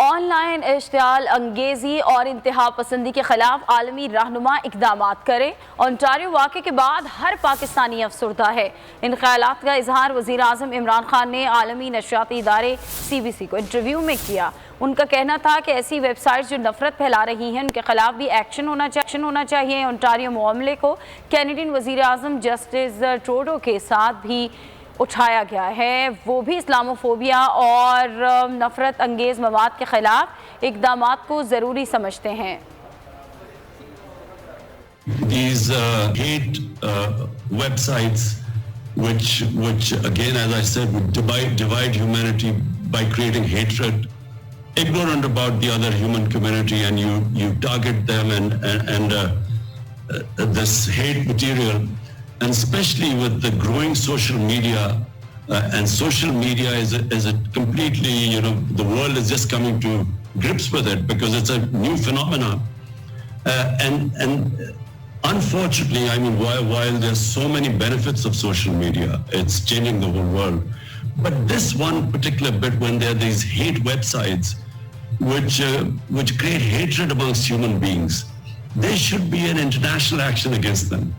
Online इश्तियाल अंगेजी और इंतहा पसंदी के खिलाफ आलमी रहनुमा इकदाम करें। ओंटारियो वाक़े के बाद हर पाकिस्तानी अफसरदा है। इन ख्यालात का इजहार वज़ीर आज़म इमरान खान ने आलमी नशरियाती इदारे CBC को इंटरव्यू में किया। उनका कहना था कि ऐसी वेबसाइट्स जो नफरत फैला रही हैं उनके खिलाफ भी एक्शन होना चाहिए। ओंटारियो मामले को कैनेडियन वज़ीर आज़म जस्टिस ट्रूडो के साथ भी उठाया गया है। वो भी इस्लामोफोबिया और नफरत अंगेज़ मवाद के खिलाफ इक़दामात को ज़रूरी समझते हैं। These hate websites which again, as I said, would divide humanity by creating hatred, ignorant about the other human community, and you target them and this hate material. And especially with the growing social media, and social media is a completely, the world is just coming to grips with it because it's a new phenomenon. And unfortunately, I mean, while there's so many benefits of social media, it's changing the whole world. But this one particular bit, when there are these hate websites which create hatred amongst human beings, there should be an international action against them.